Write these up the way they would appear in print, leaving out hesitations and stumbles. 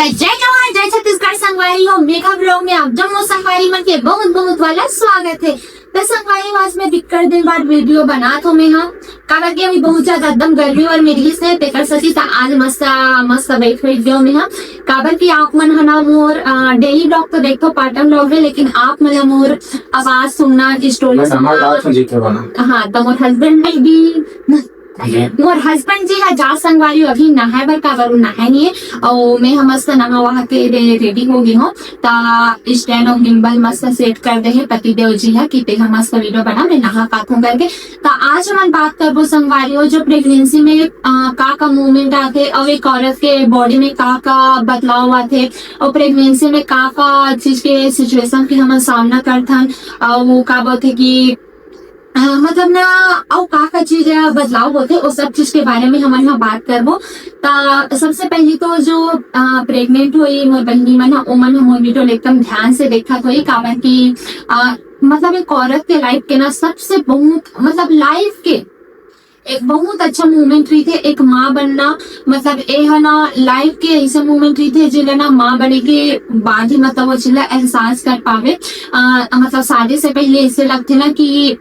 जय जवान जय छत्तीसगढ़ संगवारी हो मेघा ब्लॉग में आप जम्मू संगवारी मन के बहुत बहुत वाला स्वागत है। तो संगवारी वास में दिक्कत दिन बाद वीडियो बनात हो मैं हाँ काबर के अभी बहुत ज्यादा एकदम गर्मी और मेरी से तेकर सची था आज मस्त मस्त बैठ वीडियो में हाँ काबर की आप मन हना मोर डेली ब्लॉग तो देखो पार्ट टाइम ब्लॉग है लेकिन आप मन मोर आवाज सुनना स्टोरी सुनना हाँ तो मोर हस्बैंड भी मोर हस्बैंड जी है जा संगवारी अभी नहाए बर काबर नहाए नहीं है और मैं मस्त नहा वहा के रेडी हो गई हूँ तो स्टैंड और गिम्बल मस्त सेट कर दे है पतिदेव जी है कि ते मस्त वीडियो बना मैं नहा काथू करके। तो आज हम बात करबो संगवारी हो जो प्रेगनेंसी में का मूवमेंट आते और एक औरत के बॉडी में का बदलाव आते और प्रेगनेंसी में का चीज के सिचुएशन की हम सामना करथन और वो का बोलते कि मतलब ना और का चीज बदलाव होते उस सब चीज के बारे में हम यहाँ बात करबो। तो सबसे पहले तो जो प्रेग्नेंट हुई मोर बहनी मन ओमन मोर वीडियो एकदम ध्यान से देखा हुई काबर की मतलब एक औरत के लाइफ के ना सबसे बहुत मतलब लाइफ के एक बहुत अच्छा मोमेंट रही थे एक माँ बनना मतलब ये है ना लाइफ के ऐसे मोमेंट रही थे जिले ना माँ बने के बाद ही मतलब वो जिला एहसास कर पावे। मतलब शादी से पहले ऐसे लगते ना कि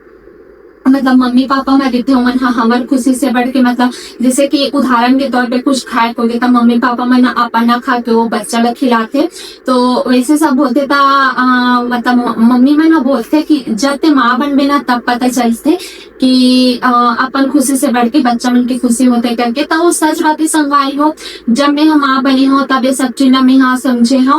मतलब मम्मी पापा में रहते मन हाँ हमार खुशी से बढ़ के मतलब जैसे कि उदाहरण के तौर पे कुछ खाए को तो मम्मी पापा में अपना खा के वो बच्चा लोग खिलाते तो वैसे सब बोलते था मतलब मम्मी में ना बोलते कि जब ते माँ बन बिना तब पता चलते कि अपन खुशी से बढ़ के बच्चा मन की खुशी होते करके। तो वो सच बात ही संगवारी हो जब मैं माँ बनी हो तब ये सब चीज मैं हाँ समझे हो।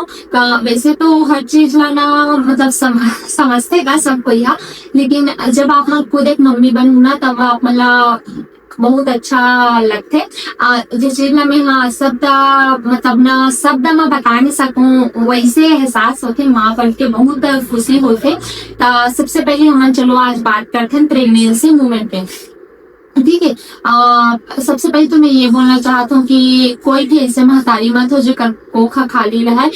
वैसे तो हर चीज ना मतलब समझते का सब कोई है लेकिन जब आप खुद एक मम्मी बनू ना तब आप मतलब बहुत अच्छा लगते जिस चीज में मैं हाँ शब्द मतलब ना शब्द में बता नहीं सकूं वैसे एहसास होते माँ बन के बहुत खुशी होते। तो सबसे पहले हम चलो आज बात करते हैं प्रेगनेंसी मूवमेंट पे ठीक है। सबसे पहले तो मैं ये बोलना चाहता हूँ कि कोई भी ऐसे महतारी मत हो जो कोखा खाली रहे।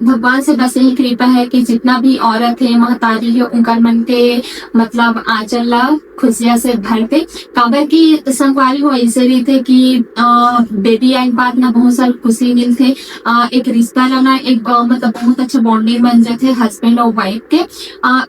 भगवान से बस यही कृपा है कि जितना भी औरत है महतारी है उनका मन के मतलब आंचल खुशियां से भरते काबर की संगवारी हो ऐसे रही थे कि बेबी आई बात ना बहुत सारी खुशी मिलते एक रिश्ता लाना एक मतलब बहुत अच्छा बॉन्डिंग बन जाते हस्बैंड और वाइफ के।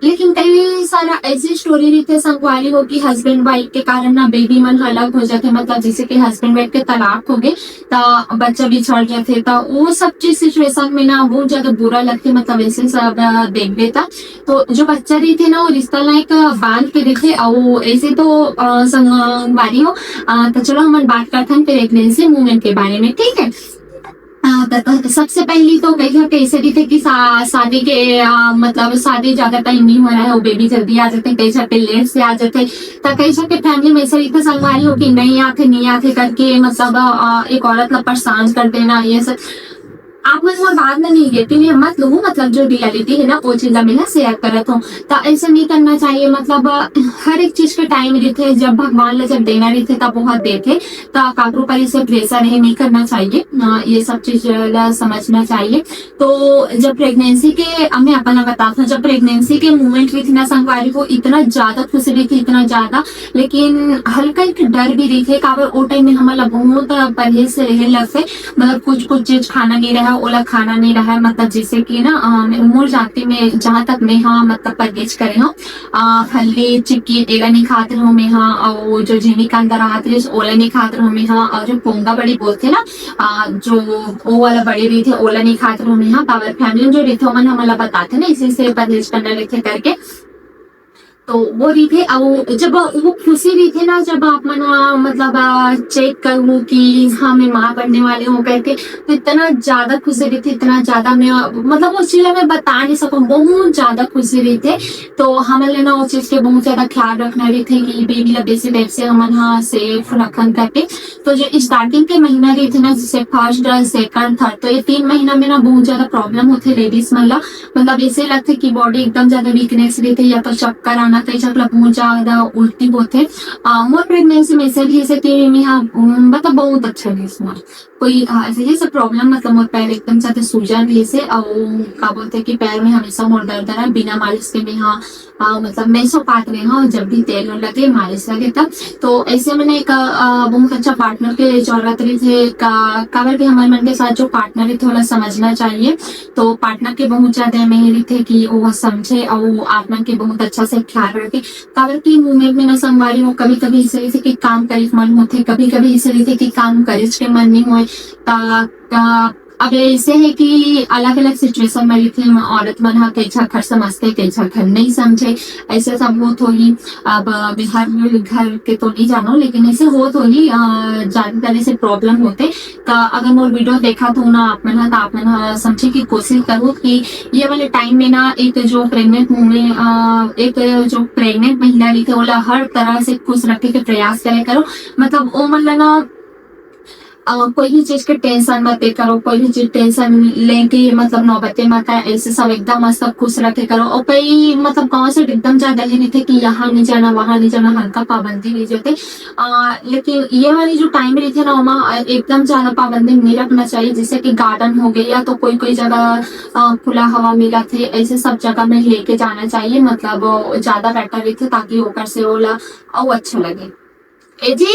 लेकिन कई सारा ऐसी स्टोरी रही थे संगवारी हो कि हस्बैंड वाइफ के कारण ना बेबी मन अलग हो जाते मतलब जैसे कि हस्बैंड वाइफ के तलाक हो गए तो बच्चा भी छोड़ जाते तो वो सब चीज सिचुएशन में ना बहुत ज्यादा बुरा लगते मतलब ऐसे सब देख देता। तो जो बच्चा रही थे ना वो रिश्ता लाइक बांध के देखे और ऐसे तो संगवारी हो। तो चलो हम बात करते हैं प्रेगनेंसी मूवमेंट के बारे में ठीक है। तो सबसे पहली तो कैसे भी थे कि शादी के मतलब शादी ज्यादा टाइम नहीं हो रहा है वो बेबी जल्दी आ जाते कई पे लेट से आ जाते तो कई के फैमिली में ऐसे रीते संगवारी हो कि नहीं आते करके मतलब एक औरत ला परेशान कर देना ये सब आप मुझे बाद में निगेटिव मत लो मतलब जो रियलिटी है ना वो चीज मैं शेयर करत हूँ। तो ऐसे नहीं करना चाहिए मतलब हर एक चीज के टाइम रहते जब भगवान ने जब देना रहते तब बहुत देते तो काकरों पर इसे प्रेशर नहीं करना चाहिए ये सब चीज समझना चाहिए। तो जब प्रेगनेंसी के मैं अपना बताता हूँ जब प्रेगनेंसी के मूवमेंट रही थी ना संगवारी को इतना ज्यादा खुशी रही थी इतना ज्यादा लेकिन हल्का एक डर भी रही थे काबर वो टाइम में हमारा बहुत परहेज से रहे लगते मतलब कुछ चीज खाना नहीं रहा ओला खाना नहीं रहा है मतलब जैसे कि ना उमर जाति में जहाँ तक मैं हाँ मतलब परहेज करे हूँ हल्दी चिक्की तेला नहीं खाते रहो मैं हाँ और जो झीनी का अंदर आते है ओला नहीं खाते रहो मैं हाँ और जो पोंगा बड़ी बोलते ना जो वो वाला बड़ी रही थे ओला नहीं खाते रहो मैं हाँ पावर फैमिली जो रही थे मन हमारा बताते ना इसी से परहेज करना रहे करके। तो वो रही थे और जब वो खुशी रही थी ना जब आप मना मतलब चेक करूँ कि हाँ मैं माँ बनने वाली हूँ करके तो इतना ज्यादा खुशी रही थी इतना ज्यादा मैं मतलब उस चीज मैं बता नहीं सकूँ बहुत ज्यादा खुशी रही थे। तो हमें ना उस चीज के बहुत ज्यादा ख्याल रखना रही थे कि बेबी लबे से टाइप से हम हाँ सेफ रखन करके। तो जो स्टार्टिंग के महीना रही थी ना जैसे फर्स्ट सेकंड थर्ड तो ये 3 महीना में ना बहुत ज्यादा प्रॉब्लम होते लेडीज मतलब ऐसे लगते कि बॉडी एकदम ज्यादा वीकनेस रही थी या तो चक्कर आना कई चक्कर बहुत ज्यादा उल्टी होते मोर प्रेगनेंसी में से भी ऐसे मतलब बहुत अच्छा नहीं कोई ऐसे सब प्रॉब्लम मतलब मोर पैर एकदम ज्यादा सूजन रही से और का बोलते कि पैर में हमेशा मोर दर्द रहा बिना मालिश के भी हाँ मतलब नहीं सो पाते रहे हाँ जब भी तेल लगे मालिश लगे तब तो ऐसे मैंने एक बहुत अच्छा पार्टनर के जरूरत रही थे काबर के हमारे मन के साथ जो पार्टनर है थोड़ा समझना चाहिए तो पार्टनर के बहुत ज्यादा मेहनत थे कि वो समझे और आपन के बहुत अच्छा से ख्याल रखे काबर की मूवमेंट में न संगवारी हो कभी कभी इस थे कि काम करे मन होते कभी कभी इस थे कि काम करे के मन नहीं हो अब ऐसे है कि अलग अलग सिचुएशन में लिखे औरत मन हा कैसा घर समझते कैसा घर नहीं समझे ऐसे सब हो तो ही अब बिहार में घर के तो नहीं जानो लेकिन ऐसे हो तो ही ज्यादा तरह से प्रॉब्लम होते तो अगर मोर वीडियो देखा तो ना आप मन तो आप मन समझे की कोशिश करो कि ये वाले टाइम में ना एक जो प्रेग्नेंट एक जो प्रेग्नेंट महिला लिखे बोला हर तरह से खुश रखे के प्रयास करे करो मतलब वो मतलब ना कोई भी चीज के टेंशन मत करो कोई भी चीज टेंशन लेके मतलब नौबते मत ऐसे सब एकदम मस्त खुश रखे करो और कई मतलब गाँव से एकदम ज्यादा ही नहीं थे कि यहाँ नहीं जाना वहां नहीं जाना हल्का पाबंदी नहीं जोते लेकिन ये वाली जो टाइम रही थी ना वहाँ एकदम ज्यादा पाबंदी नहीं रखना चाहिए जैसे कि गार्डन हो गया या तो कोई जगह खुला हवा मिला थे ऐसे सब जगह में लेके जाना चाहिए मतलब ज्यादा बेटर रही थे ताकि होकर से ओला और अच्छा लगे ए जी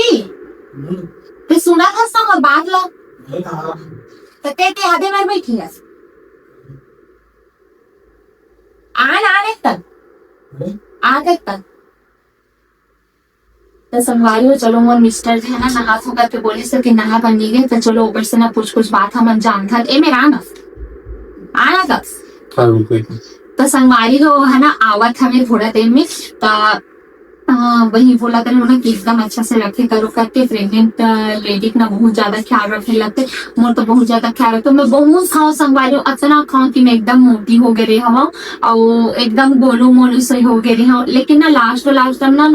तो सुना था सब और बात लो तो कहते आधे बार बैठी है आने तक तो संगवारी हो चलो मोर मिस्टर जी है ना नहा धो करके बोले से कि नहा बनी गए तो चलो ऊपर से ना कुछ बात हम जान था ए मेरा आना कब तो संगवारी हो है ना आवत हमें थोड़ा देर में तो वही बोला था उन्होंने कि एकदम अच्छा से रखे करो करके प्रेग्नेंट लेडी का बहुत ज्यादा ख्याल रखे लगते मोर तो बहुत ज्यादा ख्याल रखते मैं बहुत खाऊं संगवारी इतना खाऊं कि मैं एकदम मोटी हो गई हूँ और एकदम गोलू मोलू से हो गई हूँ लेकिन ना लास्ट ना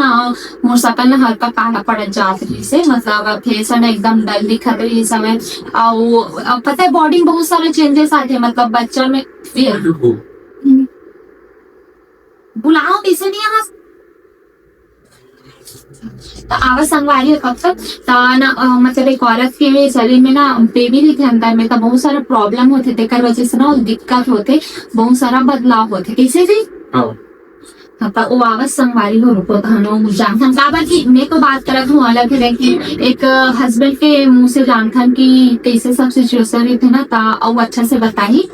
मोर सकल ना हल्का काला पड़ जात रही से मतलब फेस ना एकदम डल दिखत रही समय और पता है बॉडी में बहुत सारे चेंजेस आते मतलब बच्चा में बुलाओ कैसे नहीं यहाँ तो आवाज संगवारी है कब तक तो ना मतलब एक औरत के शरीर में ना बेबी नहीं थे अंदर में तो बहुत सारा प्रॉब्लम होते थे कर वजह से ना दिक्कत होते बहुत सारा बदलाव होते कैसे थी तो वो आवाज संगवारी हो रुको तो जानथन काबर की मैं तो बात करत हूँ अलग है कि एक हस्बैंड के मुंह से जानथन की कैसे सब सिचुएशन रही थे ना तो वो अच्छा से बताई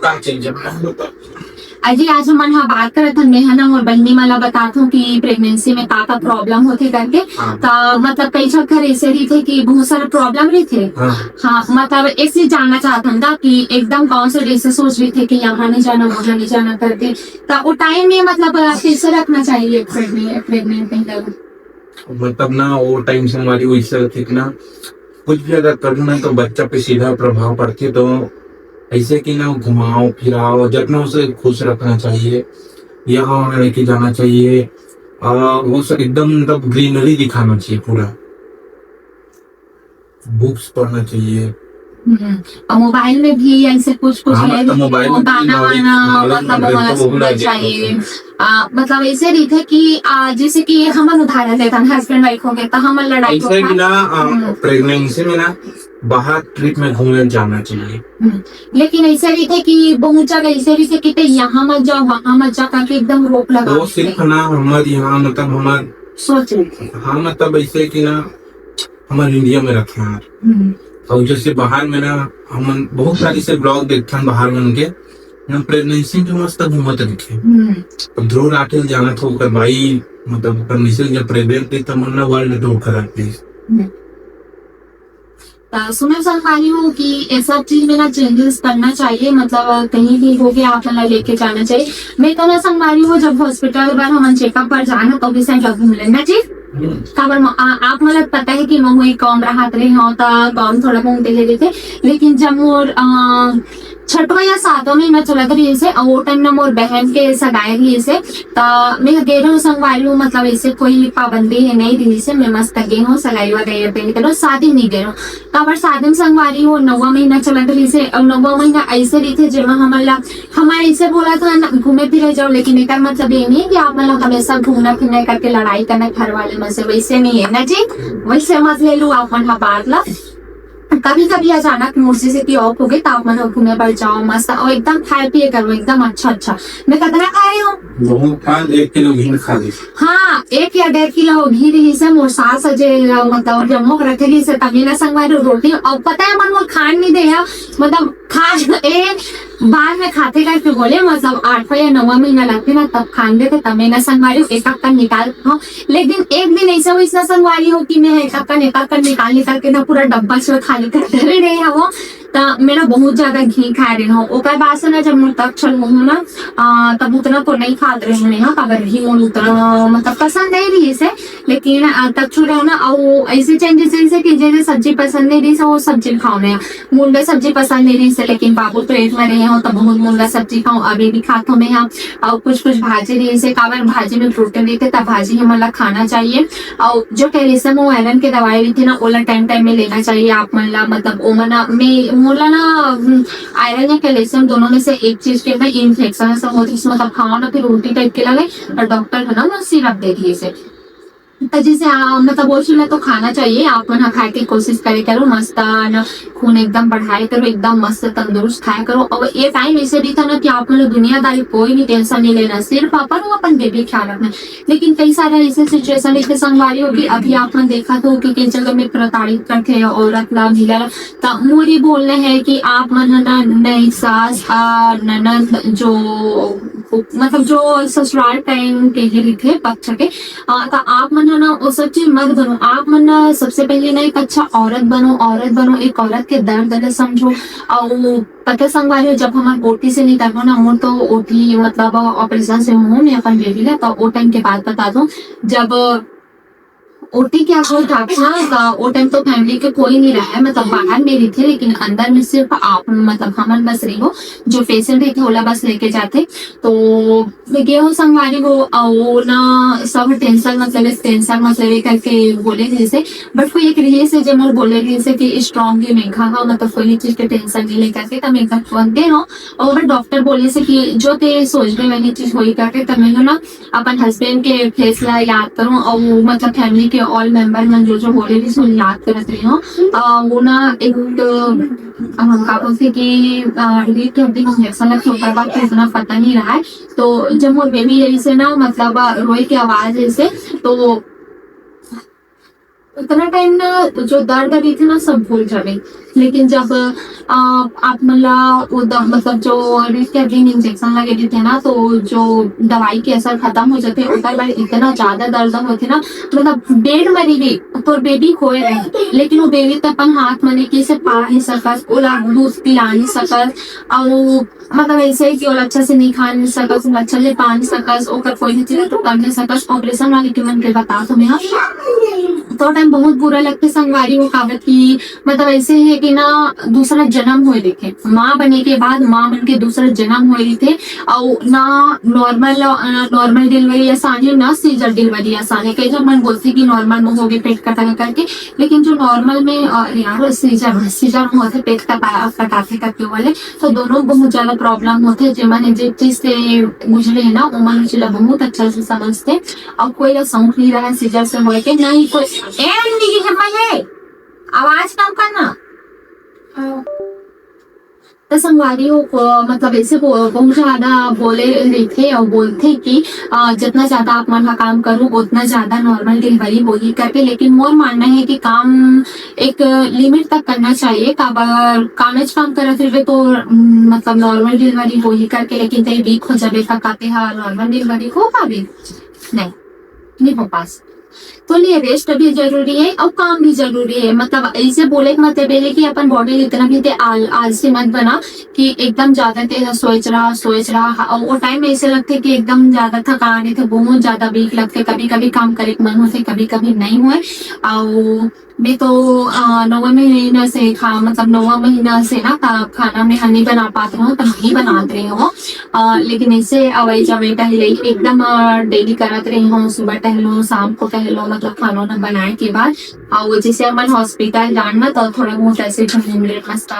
अजी आज मन हाँ बात करत हन मैं है ना और बहनी मला बतात हूँ कि प्रेगनेंसी में का प्रॉब्लम होते करके तो मतलब कई घर ऐसे रही थे कि बहुत सारे प्रॉब्लम रही थे हाँ मतलब ऐसे जानना चाहता था कि एकदम गाँव से ऐसे सोच रही थे कि यहाँ नहीं जाना वहाँ नहीं जाना करके तो वो टाइम में मतलब कैसे रखना चाहिए प्रेग्नेंट मतलब ना वो टाइम से हमारी वैसे थे कि ना कुछ भी अगर करना तो बच्चा पे सीधा प्रभाव पड़ती है तो ऐसे कि ना घुमाओ फिराओ जितना उसे खुश रखना चाहिए यहाँ वहाँ लेके जाना चाहिए वो सब एकदम मतलब ग्रीनरी दिखाना चाहिए पूरा बुक्स पढ़ना चाहिए और मोबाइल में भी ऐसे कुछ है तो मोबाइल में गाना वाना सुनना चाहिए मतलब ऐसे रही थे कि जैसे कि हम उदाहरण लेते हैं हस्बैंड वाइफ हो गए तो हम लड़ाई प्रेगनेंसी में ना बाहर ट्रिप में घूमने जाना चाहिए लेकिन ऐसे रही थे कि बहुत जगह ऐसे रही थे कि यहाँ मत जाओ वहाँ मत जाओ करके एकदम रोक लगा वो सिर्फ ना हमारे यहाँ मतलब हमारे सोच हाँ मतलब ऐसे कि ना हमारे इंडिया में रखे हैं और जैसे बाहर में ना हम बहुत सारी से ब्लॉग देखते हैं बाहर में उनके प्रेगनेंसी जो मस्त घूमत दिखे अब ध्रुव राठेल जाना था ओकर भाई मतलब परमिशन जब प्रेग्नेंट थी तब मन्ना वर्ल्ड टूर करा प्लीज सुना संगवारी हूँ कि ये सब चीज में ना चेंजेस करना चाहिए मतलब कहीं भी हो गया आप लेके जाना चाहिए मैं तो ना संगवारी हूँ जब हॉस्पिटल बार हम चेकअप पर जाना तो भी सही घूम लेना चाहिए खबर आप मतलब पता है कि मैं कौन रहा कौन थोड़ा बहुत देखे थे लेकिन जब मोर छठवा या सातवां महीना चला था ऐसे वो टाइम ना मोर बहन के सगाई रही ऐसे तो मैं गए हूँ संगवारी हूँ मतलब ऐसे कोई पाबंदी है नहीं रही से मैं मस्त गई हूँ सगाई वगैरह पे निकलो शादी नहीं गए हूँ तो शादी में संगवारी हूँ 9वां महीना चला था ऐसे और 9वां महीना ऐसे रही थे जब हमारे ऐसे बोला था घूमे फिरे जाओ लेकिन एक मतलब ये नहीं कि आप मतलब हमेशा घूमना फिरना करके लड़ाई करना घर वाले में से वैसे नहीं है ना जी वैसे मत ले लू आप मन बात ला कभी कभी अचानक इमरजेंसी ऑफ हो गई तो आप मतलब घूमे पर जाओ मस्त और एकदम खाए पिए करो एकदम अच्छा। मैं कितना खा रही हूँ? बहुत खान 1 किलो घी खा ली। हाँ 1 या 1.5 किलो घी रही से मोर सास जे मतलब जम्मू रखे रही से तभी ना संगवारी रोटी और पता है मन खान नहीं दे मतलब खा ए बाद में खाते करके बोले मतलब 8वां या 9वां महीना लगते ना तब खान देते तभी ना संगवारी एक का निकाल खाओ। लेकिन एक दिन ऐसा हुई संगवारी हो कि मैं एक का निकाल के ना पूरा डब्बा से खाली करते रहे हो तो मेरा बहुत ज्यादा घी खा रही हूँ। ओकर बाद से ना जब मैं तक चल हूँ ना तब उतना तो नहीं खा रही हूँ ना अगर घी मोल उतना मतलब पसंद नहीं रही से लेकिन तक छू रहा ना और ऐसे चेंजेस जैसे कि जैसे सब्जी पसंद नहीं रही से वो सब्जी खाओ ना मुर्गा सब्जी पसंद नहीं रही से लेकिन बाबू तो एक में रहे हो तो बहुत मुर्गा सब्जी खाओ अभी भी खाते मैं यहाँ और कुछ भाजी रही से काबर भाजी में प्रोटीन देते तब भाजी हमारा खाना चाहिए और जो कैल्शियम वो आयरन की दवाई भी थी ना ओला टाइम में लेना चाहिए आप मतलब ओ मना में मोला ना आयरन या कैल्शियम दोनों में से एक चीज के अंदर इन्फेक्शन ऐसा होती है मतलब खाओ ना फिर उल्टी टाइप के लगे और डॉक्टर है ना सिरप दे दिए से तो जैसे मतलब वो चीज तो खाना चाहिए आप ना खाए की कोशिश करे करो मस्त ना खून एकदम बढ़ाए करो एकदम मस्त तंदुरुस्त खाया करो और ये टाइम ऐसे भी था ना कि आप लोग दुनियादारी कोई भी टेंशन नहीं लेना सिर्फ अपन बेबी ख्याल रखना। लेकिन कई सारे ऐसे सिचुएशन ऐसे संगवारी होगी अभी आपने देखा तो कि कई जगह में प्रताड़ित करके औरत ला मिला तो मोरी बोलने हैं कि आप मन नई सास ननद जो मतलब जो ससुराल टाइम के ही थे पक्ष के तो आप मन ना वो सब चीज मत बनो। आप मन सबसे पहले ना एक अच्छा औरत बनो एक औरत के दर्द समझो और पता संगवारी जब हमारे ओटी से निकलो ना हम तो ओटी मतलब ऑपरेशन से हूँ मैं अपन बेबी ला तो वो टाइम के बाद बता दूं जब ओटी क्या हो था ना वो टाइम तो फैमिली के कोई नहीं रहा है मतलब बाहर मेरी थी लेकिन अंदर में सिर्फ आप मतलब हम बस रही हो जो पेशेंट है ओला बस लेके जाते तो गे हो संगवारी वो ना सब टेंशन मतलब करके बोले जैसे बट कोई एक रही से जब बोले जैसे कि स्ट्रॉन्ग मेघा हो मतलब कोई चीज के टेंशन नहीं लेकर के तब मेघा बनते हो और डॉक्टर बोले से कि जो ते सोच में वाली चीज हो करके तब मैं ना अपन हस्बैंड के फैसला याद करूँ और मतलब फैमिली के ऑल मेंबर में जो हो रही थी याद करत रही हूँ वो ना एक का बोलते कि लीड के इंजेक्शन के ऊपर बात इतना पता नहीं रहा है तो जब वो बेबी ऐसे ना मतलब रोई की आवाज ऐसे तो उतना टाइम ना जो दर्द रही थी ना सब भूल जावे। लेकिन जब आप मतलब जो इंजेक्शन लगे थे ना तो जो दवाई के असर खत्म हो जाते उसके बाद इतना ज्यादा दर्द होते ना मतलब बेड मरी भी तो बेबी खोए रहे लेकिन वो बेबी तो अपन हाथ मने के से पा नहीं सकत ओला दूध पिला नहीं सकत और मतलब ऐसे ही कि ओला अच्छा से नहीं खा नहीं सकत अच्छा से पा नहीं सकत ओकर कोई भी चीज तो कर नहीं सकत ऑपरेशन वाली के मन के बता तो मैं तो टाइम बहुत बुरा लगता संगवारी वो कागज की मतलब ऐसे है कि ना दूसरा जन्म हुए देखे माँ बने के बाद माँ बन के दूसरा जन्म हुए थे और ना नॉर्मल डिलीवरी आसान है ना सीजर डिलीवरी आसान है कई जब मन बोलती कि नॉर्मल में हो गए पेट कटा करके लेकिन जो नॉर्मल में यार सीजर होते पेट कटाते करके वाले तो दोनों बहुत ज्यादा प्रॉब्लम होते जो मैंने जिस चीज से गुजरे है ना वो मन चला बहुत अच्छा से समझते और कोई समझ नहीं रहा है सीजर से हो के नहीं कोई आवाज कम करना तो संगवारियों को मतलब ऐसे बहुत ज्यादा बोले थे और बोलते कि जितना ज्यादा आप मन का काम करो उतना ज्यादा नॉर्मल डिलीवरी होगी करके लेकिन मोर मानना है कि काम एक लिमिट तक करना चाहिए काम करते रहे तो मतलब नॉर्मल डिलीवरी होगी करके लेकिन कहीं वीक हो जाए कहते हैं नॉर्मल डिलीवरी हो पावे नहीं हो पास तो लिए रेस्ट भी जरूरी है और काम भी जरूरी है मतलब ऐसे बोले मत बेले कि अपन बॉडी इतना भी आलसी मत बना कि एकदम ज्यादा तेज सोच रहा और वो टाइम में ऐसे लगते कि एकदम ज्यादा थकान थे बहुत ज्यादा वीक लगते कभी कभी काम करे मन होते कभी कभी नहीं हुए और मैं तो 9 महीना से मतलब 9 महीना से ना खाना में नहीं बना पाती हूँ तो नहीं बनाते रही हूँ लेकिन ऐसे अवई जब टहले एकदम डेली करत रही हूँ सुबह टहलो शाम को टहलो मतलब खाना ना बनाए के बाद और जैसे अपन हॉस्पिटल जाना तो थोड़ा बहुत ऐसे घूमने मस्त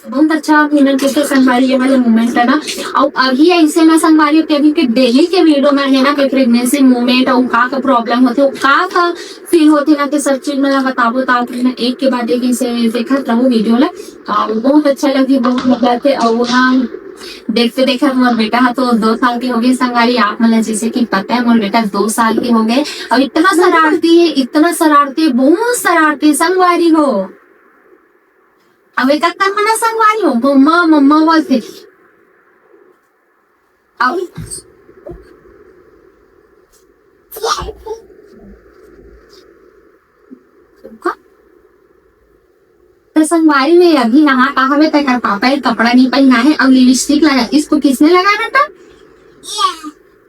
बहुत अच्छा मिलन के संगवारी ये वाले मोमेंट है ना। और अभी ऐसे ना संगवारी के अभी के डेली के वीडियो में है ना कि प्रेगनेंसी मोमेंट और का प्रॉब्लम होते हो का फील होती ना कि सब चीज मतलब बताबो ताकि ना एक के बाद एक इसे देखा रहो वीडियो ला और बहुत अच्छा लगी बहुत मजा थे। और हाँ देखते देखते मोर बेटा है तो 2 साल के हो गए संगारी आप मतलब जैसे कि पता है मोर बेटा 2 साल के हो गए और इतना शरारती है बहुत शरारती संगवारी हो। अब एक मना संगवारी हो मम्मा मम्मा बोलते अब तो संगवारी में अभी नहा कहा में तक पापा एक कपड़ा नहीं पहना है और लिपस्टिक लगा इसको किसने लगाना था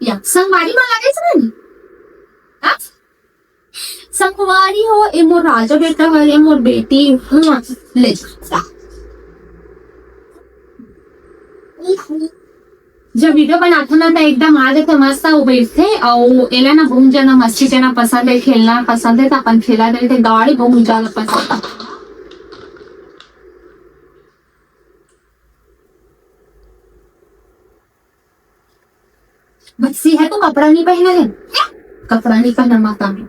या संगवारी में लगे इसने संगवारी हो ए मोर राजा बेटा है ए मोर बेटी ले जब वीडियो बनाते ना तो एकदम आ जाते मस्त वो बैठते और एला ना घूम जाना मस्ती जाना पसंद है खेलना पसंद है तो अपन खेला देते गाड़ी बहुत ज्यादा पसंद है। बच्ची है तो कपड़ा नहीं पहना है कपड़ा नहीं पहना माता में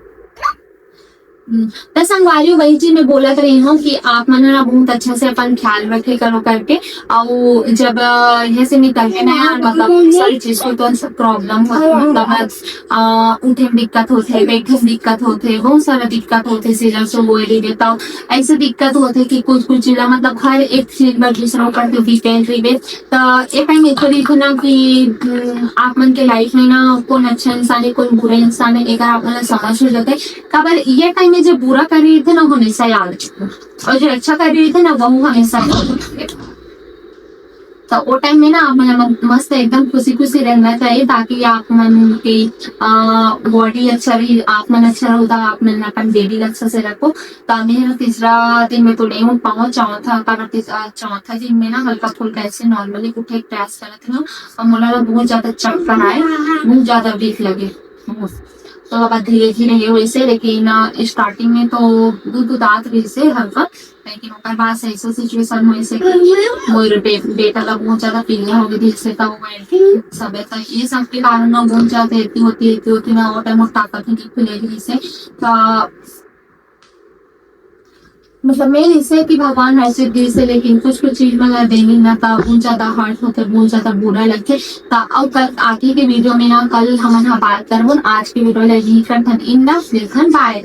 तो संगवारी वही चीज मैं बोलत रही हूँ कि आप मन ना बहुत अच्छा से अपन ख्याल रखे करो करके और जब यहाँ से निकलते ना मतलब सारी चीज को तो प्रॉब्लम मतलब उठे में दिक्कत होते बैठे में दिक्कत होते बहुत सारा दिक्कत होते सीजन से बोल देता ऐसे दिक्कत होते कि कुछ कुछ चीज मतलब हर एक चीज में दूसरा करते वीकेंड तो एक टाइम एक देखो ना कि आप मन के लाइफ में ना कौन अच्छा इंसान है कौन बुरा इंसान है एक आप मतलब समझ हो जाते खबर ये टाइम में जो बुरा कर रही थे ना वो हमेशा याद और जो अच्छा कर रही थे ना वो हमेशा याद तो वो टाइम में ना आप मतलब मस्त एकदम खुशी खुशी रहना चाहिए ताकि आप मन की बॉडी अच्छा रही आप मन अच्छा रहो तो आप मन अपन बेबी अच्छा से रखो। तो मेरा तीसरा दिन में तो नहीं हो पाऊँ चौथा दिन में ना हल्का फुल्का ऐसे नॉर्मली उठे क्रैश करते हैं और मुला बहुत ज्यादा चक्कर आए बहुत ज्यादा वीक लगे तो अब धीरे धीरे ये वैसे लेकिन स्टार्टिंग में तो दूध आत रही से हल्का लेकिन ओकर बाद से ऐसा सिचुएशन हुई से कि मोर बेटा का बहुत ज्यादा पीलिया हो गई से तो सब तो ये सब के कारण ना बहुत ज्यादा होती ना और टाइम ताकत नहीं खुलेगी से तो मतलब मेन इसे कि भगवान ऐसे दी से लेकिन कुछ चीज मतलब देंगे ना तो बहुत ज्यादा हार्ड होते बहुत ज्यादा बुरा लगते तो अब कल आगे के वीडियो में ना कल हम बात करबो आज की वीडियो लगी करथन इन द बाय।